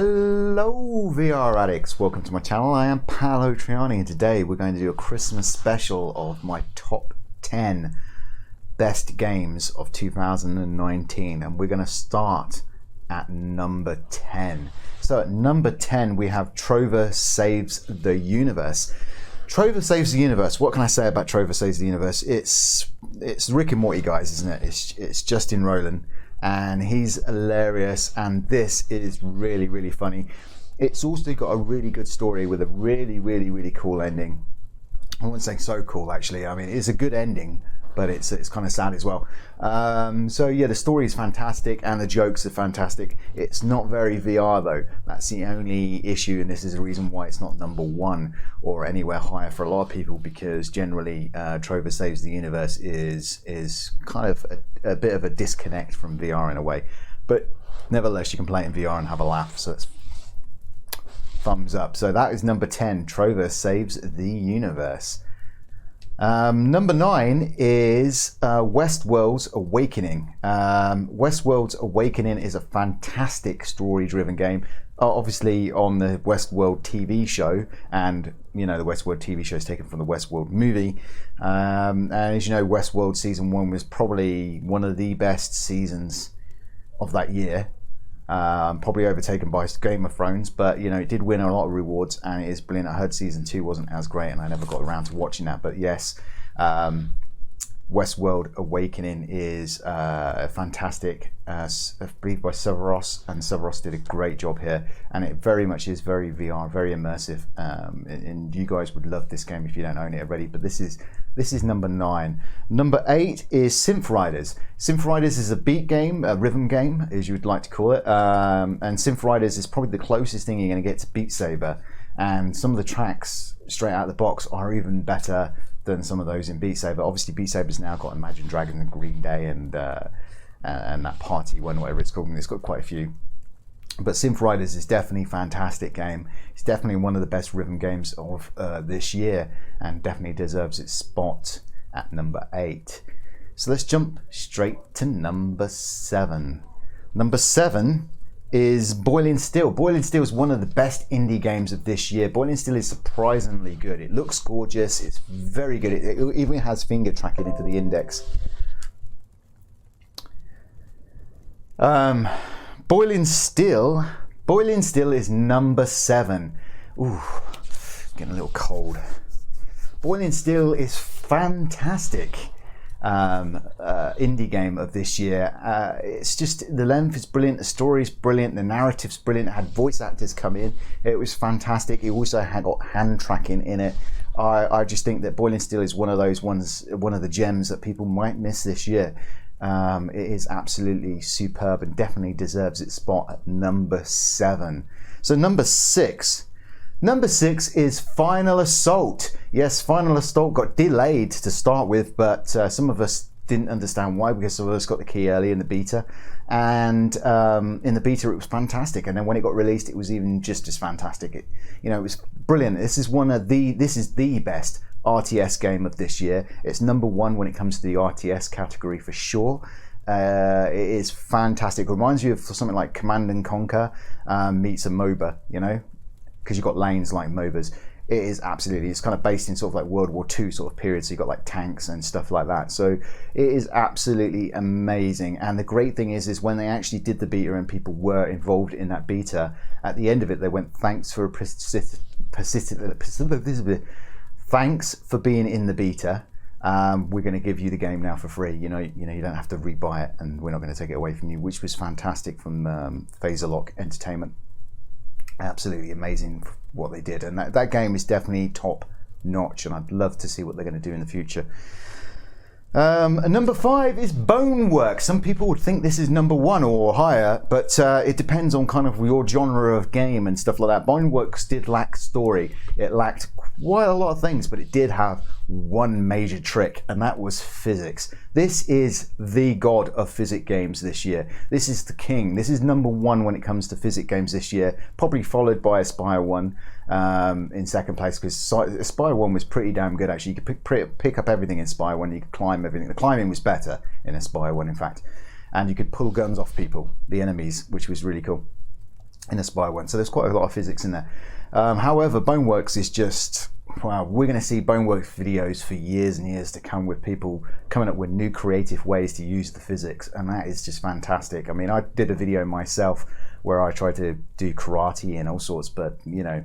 Hello VR addicts, welcome to my channel. I am Paolo Trianni and today we're going to do a Christmas special of my top 10 best games of 2019 and we're going to start at number 10. So at number 10 we have Trover Saves the Universe. Trover Saves the Universe, what can I say about Trover Saves the Universe? It's Rick and Morty guys, isn't it? It's Justin Roiland. And he's hilarious, and this is really funny. It's also got a really good story with a really cool ending. I wouldn't say so cool actually. I mean, it's a good ending, but it's kind of sad as well. So yeah, the story is fantastic and the jokes are fantastic. It's not very VR though. That's the only issue, and this is the reason why it's not number one or anywhere higher for a lot of people, because generally Trover Saves the Universe is kind of a bit of a disconnect from VR in a way. But nevertheless, you can play it in VR and have a laugh, so it's thumbs up. So that is number 10, Trover Saves the Universe. Number 9 is Westworld's Awakening. Westworld's Awakening is a fantastic story-driven game, obviously on the Westworld TV show, and you know the Westworld TV show is taken from the Westworld movie. And as you know, Westworld season 1 was probably one of the best seasons of that year. Probably overtaken by Game of Thrones, but you know it did win a lot of rewards and it is brilliant. I heard season 2 wasn't as great and I never got around to watching that, but yes, Westworld Awakening is fantastic, I believe by Severus, and Severus did a great job here, and it very much is very VR, very immersive, and you guys would love this game if you don't own it already. But this is number 9. Number 8 is Synth Riders. Synth Riders is a beat game, a rhythm game, as you would like to call it. And Synth Riders is probably the closest thing you're going to get to Beat Saber. And some of the tracks straight out of the box are even better than some of those in Beat Saber. Obviously, Beat Saber's now got Imagine Dragons and Green Day and that party one, whatever it's called. It's got quite a few. But Synth Riders is definitely a fantastic game. It's definitely one of the best rhythm games of this year, and definitely deserves its spot at number 8. So let's jump straight to number 7. Number 7 is Boiling Steel. Boiling Steel is one of the best indie games of this year. Boiling Steel is surprisingly good. It looks gorgeous. It's very good. It even has finger tracking into the index. Boiling Steel is number 7. Ooh, getting a little cold. Boiling Steel is fantastic indie game of this year. It's just, the length is brilliant, the story is brilliant, the narrative's brilliant. It had voice actors come in. It was fantastic. It also had got hand tracking in it. I just think that Boiling Steel is one of those ones, one of the gems that people might miss this year. It is absolutely superb and definitely deserves its spot at number 7. So number 6 is Final Assault. Yes, Final Assault got delayed to start with, but some of us didn't understand why, because some of us got the key early in the beta, and in the beta it was fantastic, and then when it got released it was even just as fantastic. It was brilliant. This is the best RTS game of this year. It's number 1 when it comes to the RTS category for sure. It is fantastic. It reminds you of something like Command and Conquer meets a MOBA, because you've got lanes like MOBAs. It is absolutely, it's kind of based in sort of like World War II sort of period, so you've got like tanks and stuff like that. So it is absolutely amazing. And the great thing is when they actually did the beta and people were involved in that beta, at the end of it they went, thanks for thanks for being in the beta. We're going to give you the game now for free. You don't have to rebuy it, and we're not going to take it away from you, which was fantastic from Phaserlock Entertainment. Absolutely amazing what they did, and that game is definitely top notch, and I'd love to see what they're going to do in the future. And number 5 is Bonework. Some people would think this is number 1 or higher, but it depends on kind of your genre of game and stuff like that. Boneworks did lack story. It lacked quite a lot of things, but it did have one major trick, and that was physics. This is the god of physics games this year. This is the king. This is number 1 when it comes to physics games this year, probably followed by Aspire 1 in second place, because Aspire 1 was pretty damn good actually. You could pick up everything in Aspire 1, you could climb everything. The climbing was better in Aspire 1 in fact, and you could pull guns off people, the enemies, which was really cool. in a spy one. So there's quite a lot of physics in there. However, Boneworks is just, wow, we're going to see Boneworks videos for years and years to come, with people coming up with new creative ways to use the physics, and that is just fantastic. I mean, I did a video myself where I tried to do karate and all sorts, but you know,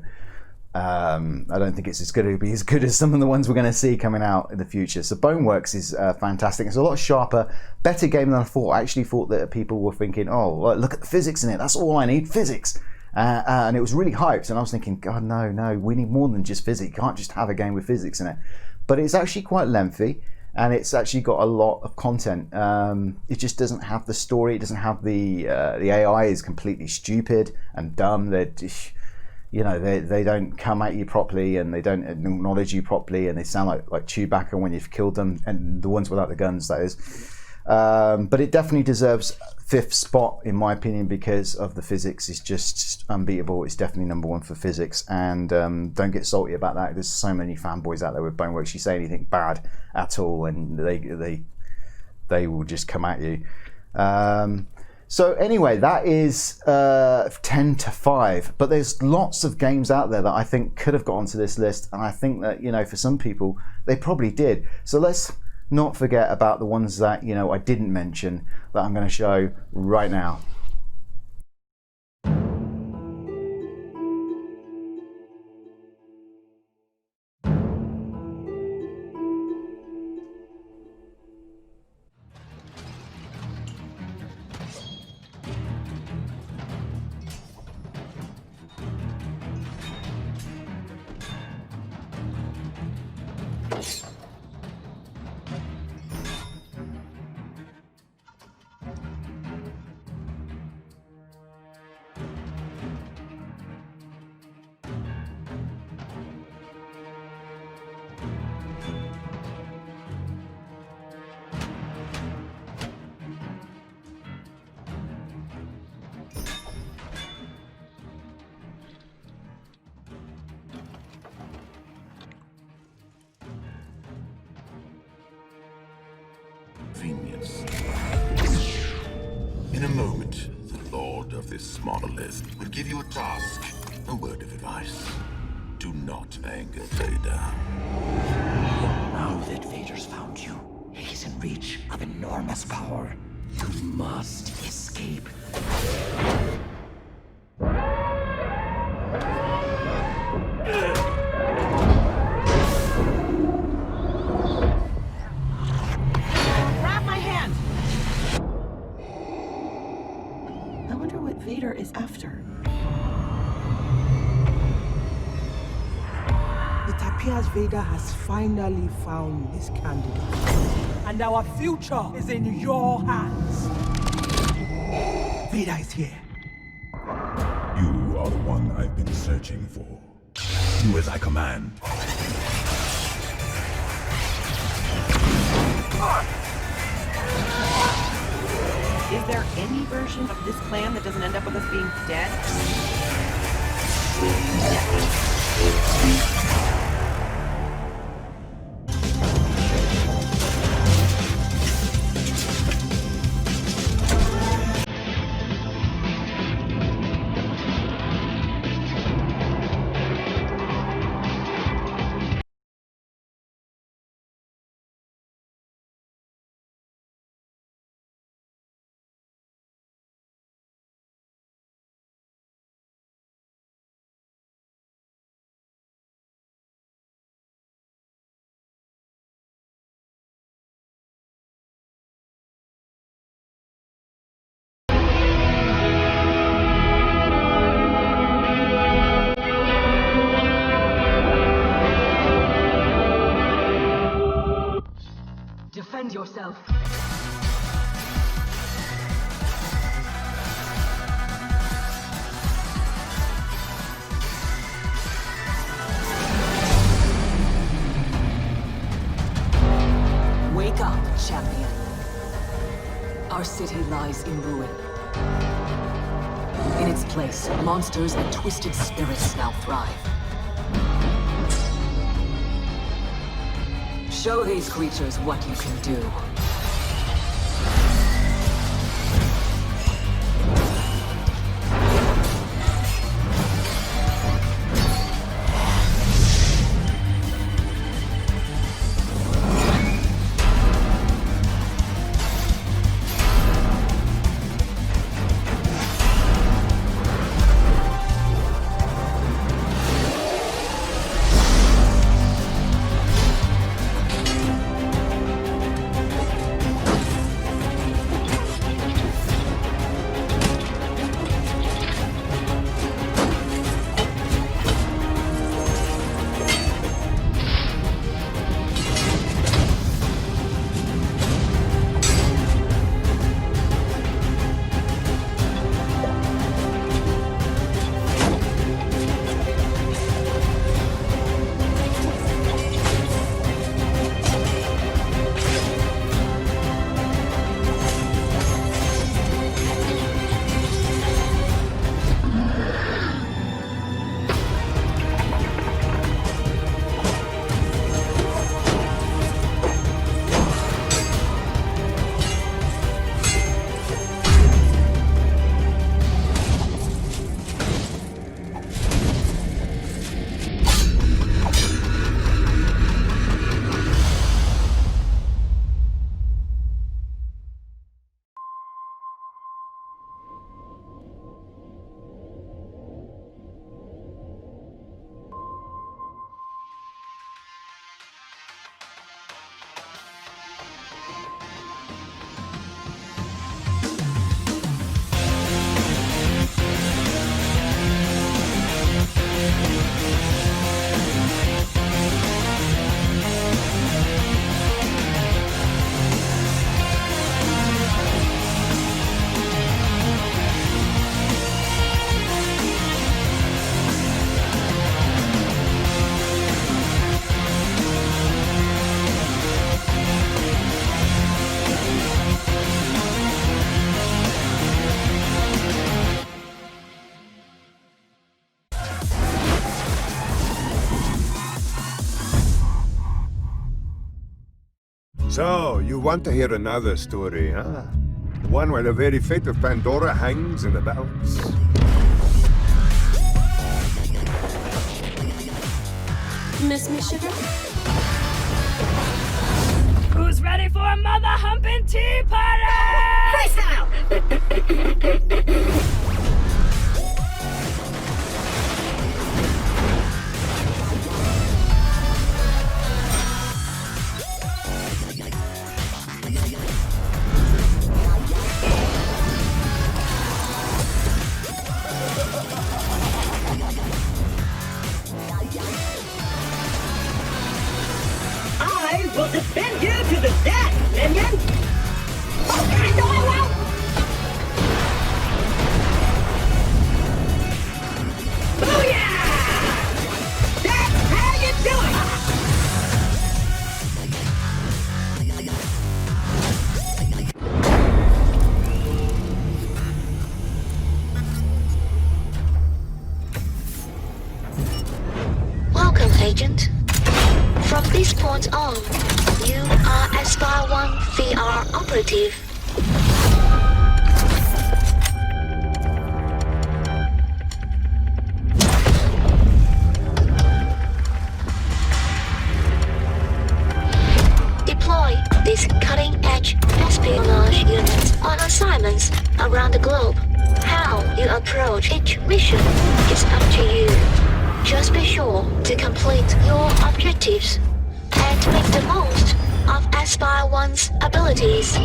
I don't think it's going to be as good as some of the ones we're going to see coming out in the future. So Boneworks is fantastic. It's a lot sharper, better game than I thought. I actually thought that people were thinking, oh, look at the physics in it, that's all I need, physics. And it was really hyped, and I was thinking, God, no, we need more than just physics. You can't just have a game with physics in it. But it's actually quite lengthy, and it's actually got a lot of content. It just doesn't have the story. It doesn't have the AI is completely stupid and dumb. They're just, you know, they don't come at you properly, and they don't acknowledge you properly, and they sound like Chewbacca when you've killed them, and the ones without the guns, that is. But it definitely deserves 5th spot in my opinion, because of the physics. Is just unbeatable. It's definitely number 1 for physics, and don't get salty about that. There's so many fanboys out there with Boneworks. You say anything bad at all, and they will just come at you. So anyway, that is 10-5. But there's lots of games out there that I think could have got onto this list, and I think that, you know, for some people they probably did. So let's not forget about the ones that, you know, I didn't mention, that I'm going to show right now. In a moment, the Lord of this monolith will give you a task, a word of advice. Do not anger Vader. Now that Vader's found you, he's in reach of enormous power. You must escape. Vader is after. It appears Vader has finally found his candidate. And our future is in your hands. Vader is here. You are the one I've been searching for. Do as I command. Is there any version of this plan that doesn't end up with us being dead? Defend yourself. Wake up, champion. Our city lies in ruin. In its place, monsters and twisted spirits now thrive. Show these creatures what you can do. So, you want to hear another story, huh? The one where the very fate of Pandora hangs in the balance. Miss me, sugar? Who's ready for a mother humping tea party? Freestyle! I will defend you to the death, minion! Okay, no, I won't! Booyah! That's how you do it! Welcome, Agent. From this point on, you are Aspire 1 VR operative. Deploy this cutting-edge espionage unit on assignments around the globe. How you approach each mission is up to you. Just be sure to complete your objectives and make the most of Aspire 1's abilities.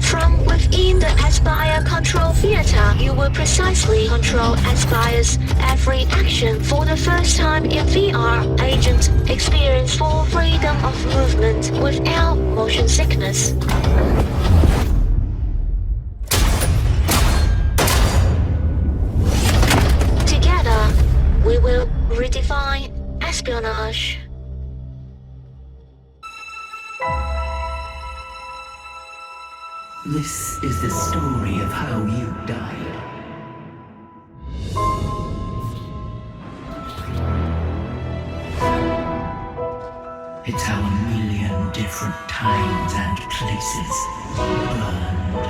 From within the Aspire Control Theater, you will precisely control Aspire's every action. For the first time in VR, agents experience full freedom of movement without motion sickness. Together, we will redefine espionage. This is the story of how you died. It's how a million different times and places burned.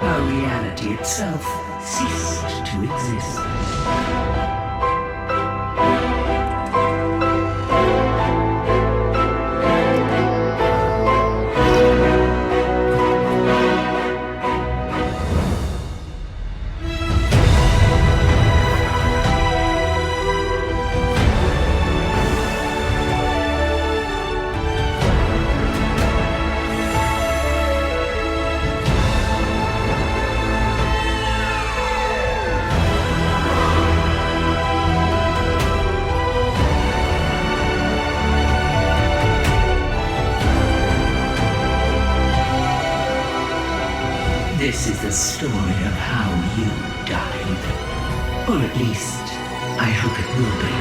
How reality itself ceased to exist. This is the story of how you died. Or at least, I hope it will be.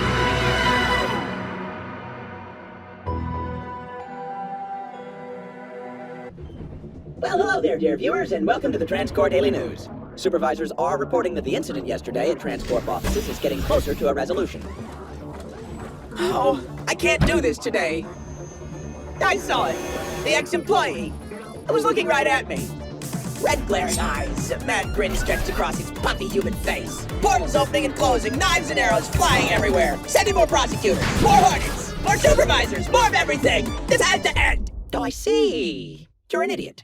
Well, hello there, dear viewers, and welcome to the TransCore Daily News. Supervisors are reporting that the incident yesterday at TransCorp offices is getting closer to a resolution. Oh, I can't do this today. I saw it. The ex-employee. It was looking right at me. Red glaring eyes, a mad grin stretched across his puffy human face. Portals opening and closing, knives and arrows flying everywhere. Sending more prosecutors, more hornets, more supervisors, more of everything. This has to end. Oh, I see. You're an idiot.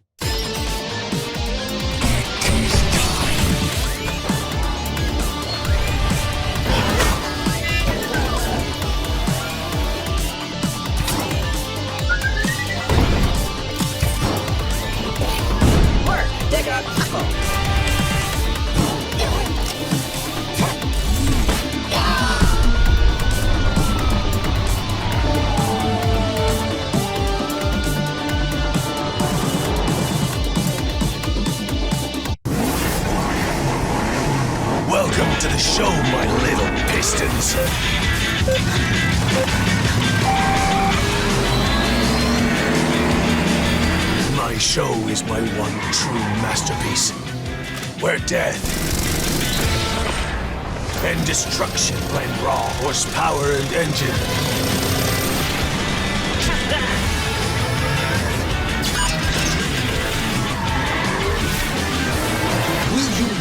Take a tackle. Welcome to the show, my little pistons. My show is my one true masterpiece, where death and destruction blend raw horsepower and engine.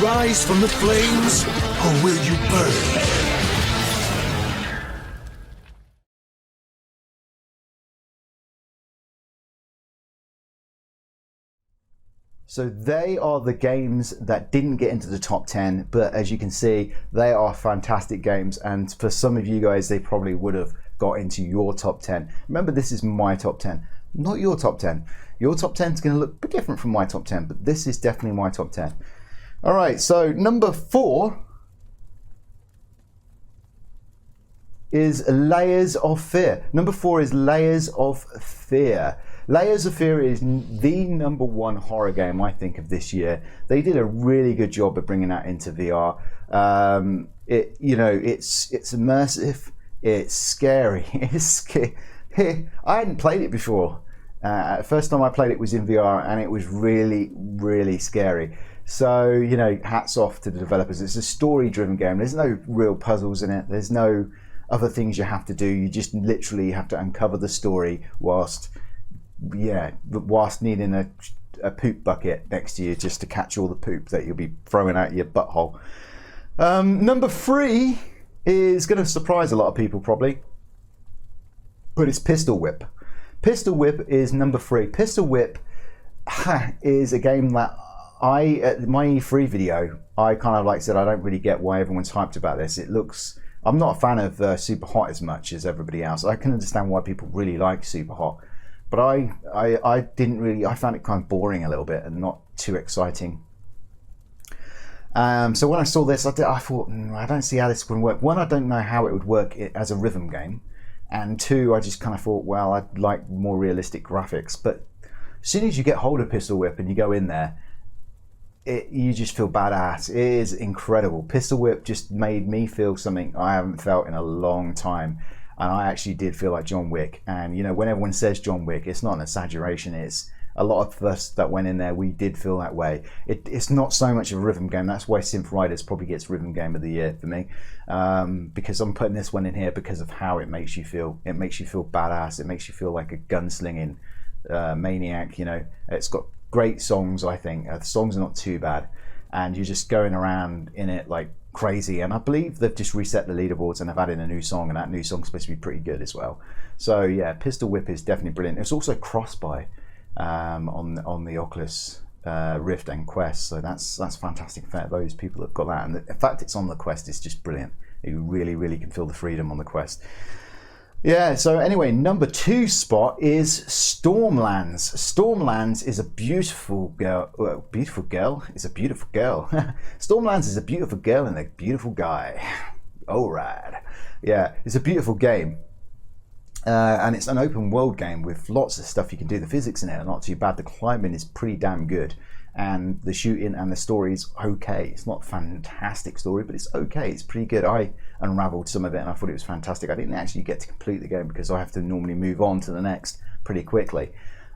rise from the flames, or will you burn? So they are the games that didn't get into the top 10, but as you can see, they are fantastic games. And for some of you guys, they probably would have got into your top 10. Remember, this is my top 10, not your top 10. Your top 10 is going to look a bit different from my top 10, but this is definitely my top 10. All right, so number 4 is Layers of Fear. Number 4 is Layers of Fear. Layers of Fear is the #1 horror game, I think, of this year. They did a really good job of bringing that into VR. It's immersive, it's scary. I hadn't played it before. First time I played it was in VR, and it was really, really scary. So, hats off to the developers. It's a story-driven game. There's no real puzzles in it. There's no other things you have to do. You just literally have to uncover the story whilst needing a poop bucket next to you just to catch all the poop that you'll be throwing out your butthole. Number 3 is going to surprise a lot of people probably, but it's Pistol Whip. Pistol Whip is number 3. Pistol Whip is a game that at my E3 video, I kind of said I don't really get why everyone's hyped about this. I'm not a fan of Super Hot as much as everybody else. I can understand why people really like Super Hot. But I didn't really, I found it kind of boring a little bit and not too exciting. So when I saw this, I thought, I don't see how this would work. One, I don't know how it would work as a rhythm game. And 2, I just kind of thought, well, I'd like more realistic graphics. But as soon as you get hold of Pistol Whip and you go in there, you just feel badass. It is incredible. Pistol Whip just made me feel something I haven't felt in a long time. And I actually did feel like John Wick. And when everyone says John Wick, it's not an exaggeration. It's a lot of us that went in there, we did feel that way. It's not so much of a rhythm game. That's why Synth Riders probably gets Rhythm Game of the Year for me, because I'm putting this one in here because of how it makes you feel. It makes you feel badass. It makes you feel like a gunslinging maniac. It's got great songs. I think the songs are not too bad, and you're just going around in it like crazy. And I believe they've just reset the leaderboards and have added a new song, and that new song's supposed to be pretty good as well. So yeah, Pistol Whip is definitely brilliant. It's also cross-buy on the Oculus Rift and Quest, so that's fantastic for those people that've got that. And the fact it's on the Quest is just brilliant. You really, really can feel the freedom on the Quest. Yeah, so anyway, number 2 spot is Stormlands. Stormlands is a beautiful girl. Is a beautiful girl. Stormlands is a beautiful girl and a beautiful guy. Alright. Yeah, it's a beautiful game. And it's an open world game with lots of stuff you can do. The physics in it are not too bad. The climbing is pretty damn good. And the shooting and the story's okay. It's not a fantastic story, but it's okay. It's pretty good. I unraveled some of it and I thought it was fantastic. I didn't actually get to complete the game because I have to normally move on to the next pretty quickly.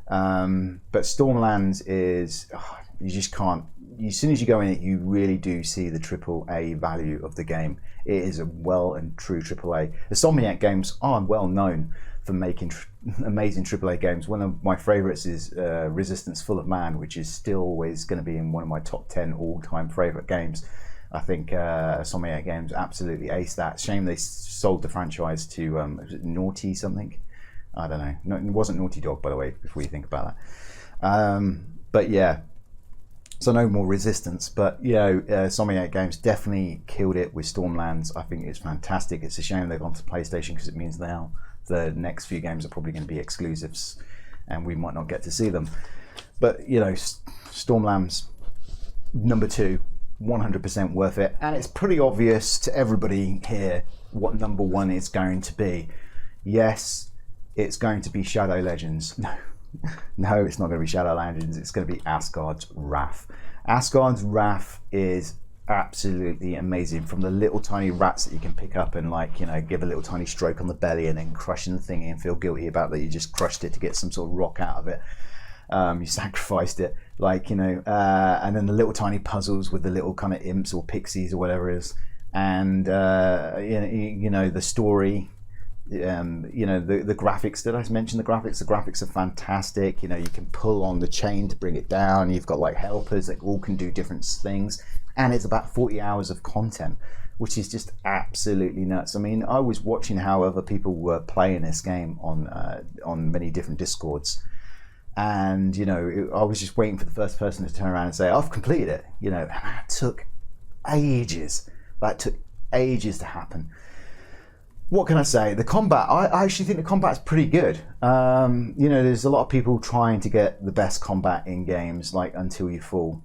But Stormlands is, you just can't, as soon as you go in it, you really do see the AAA value of the game. It is a well and true AAA. The Insomniac games are well known for making amazing AAA games. One of my favorites is Resistance Full of Man, which is still always going to be in one of my top 10 all-time favorite games. I think Insomniac Games absolutely aced that. Shame they sold the franchise to was it Naughty something? I don't know. No, it wasn't Naughty Dog, by the way, before you think about that. But yeah, so no more Resistance. But Insomniac Games definitely killed it with Stormlands. I think it's fantastic. It's a shame they've gone to PlayStation because it means now the next few games are probably going to be exclusives and we might not get to see them. But Stormlands number 2, 100% worth it, and it's pretty obvious to everybody here what number 1 is going to be. Yes, it's going to be Shadow Legends. No, it's not going to be Shadow Legends. It's going to be Asgard's Wrath. Asgard's Wrath is absolutely amazing. From the little tiny rats that you can pick up and give a little tiny stroke on the belly and then crushing the thing and feel guilty about that you just crushed it to get some sort of rock out of it. You sacrificed it, and then the little tiny puzzles with the little kind of imps or pixies or whatever it is, and the story. The graphics. Did I mention the graphics? The graphics are fantastic. You can pull on the chain to bring it down. You've got helpers that all can do different things. and it's about 40 hours of content, which is just absolutely nuts. I mean, I was watching how other people were playing this game on many different Discords, and you know, I was just waiting for the first person to turn around and say, I've completed it, you know, and that took ages. That took ages to happen. What can I say? The combat, I actually think the combat's pretty good. You know, there's a lot of people trying to get the best combat in games like Until You Fall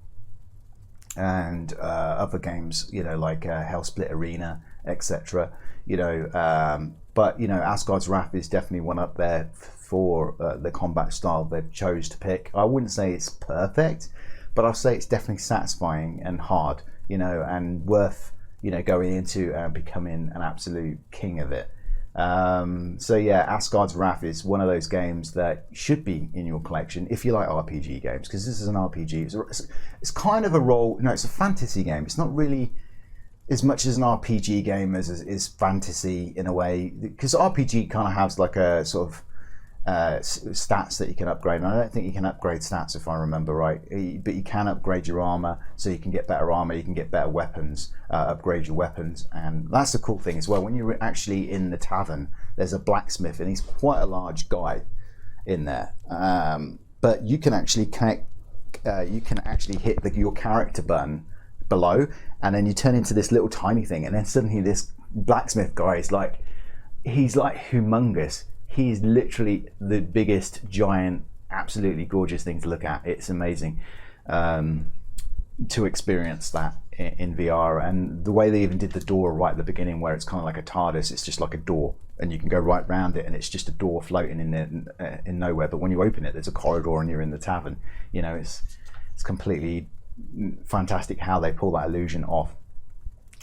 and other games, you know, like Hellsplit Arena, etc. You know, but you know, Asgard's Wrath is definitely one up there for the combat style they've chose to pick. I wouldn't say it's perfect, but I'll say it's definitely satisfying and hard, you know, and worth, you know, going into and becoming an absolute king of it. So yeah, Asgard's Wrath is one of those games that should be in your collection if you like RPG games, because this is an RPG. It's kind of a role, no, it's a fantasy game. It's not really as much as an RPG game as is fantasy in a way, because RPG kind of has like a sort of stats that you can upgrade, and I don't think you can upgrade stats if I remember right, but you can upgrade your armor, so you can get better armor, you can get better weapons, upgrade your weapons. And that's the cool thing as well, when you're actually in the tavern, there's a blacksmith and he's quite a large guy in there, but you can actually connect, you can actually hit your character button below, and then you turn into this little tiny thing, and then suddenly this blacksmith guy is like, he's like humongous. He's literally the biggest, giant, absolutely gorgeous thing to look at. It's amazing to experience that in VR. And the way they even did the door right at the beginning, where it's kind of like a TARDIS, it's just like a door, and you can go right round it, and it's just a door floating in nowhere. But when you open it, there's a corridor, and you're in the tavern. You know, it's completely fantastic how they pull that illusion off.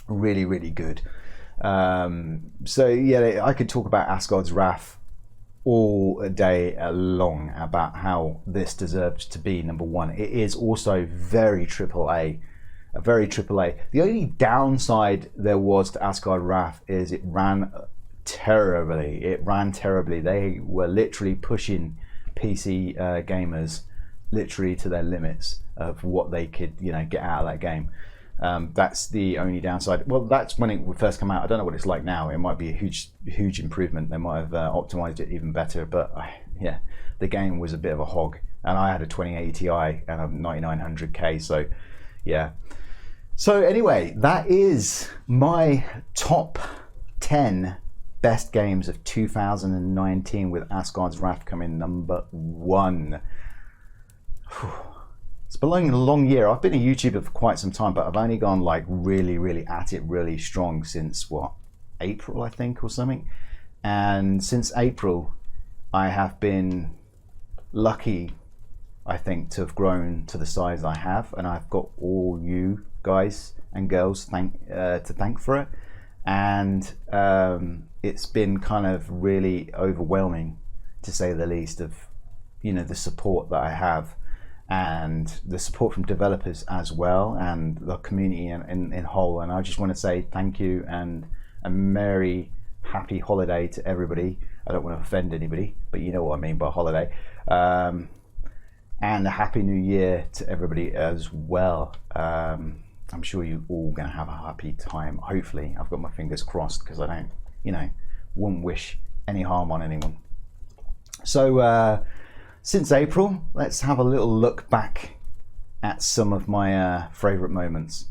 Really, really good. So yeah, I could talk about Asgard's Wrath all day long about how this deserves to be number one. It is also very AAA, very AAA. The only downside there was to Asgard Wrath is it ran terribly. It ran terribly. They were literally pushing PC gamers literally to their limits of what they could, you know, get out of that game. That's the only downside. Well, that's when it would first come out. I don't know what it's like now. It might be a huge improvement. They might have optimized it even better. But yeah, the game was a bit of a hog, and I had a 2080 Ti and a 9900K. So yeah. So anyway, that is my top 10 best games of 2019, with Asgard's Wrath coming number one. It's been a long year. I've been a YouTuber for quite some time, but I've only gone like really at it really strong since what, April I think, or something. And since April I have been lucky, I think, to have grown to the size I have, and I've got all you guys and girls to thank for it. And it's been kind of really overwhelming, to say the least, of, you know, the support that I have, and the support from developers as well, and the community in whole. And I just want to say thank you, and a merry, happy holiday to everybody. I don't want to offend anybody, but you know what I mean by holiday. And a happy new year to everybody as well. I'm sure you're all going to have a happy time. Hopefully, I've got my fingers crossed, because I don't, you know, wouldn't wish any harm on anyone. So, since April, let's have a little look back at some of my favourite moments.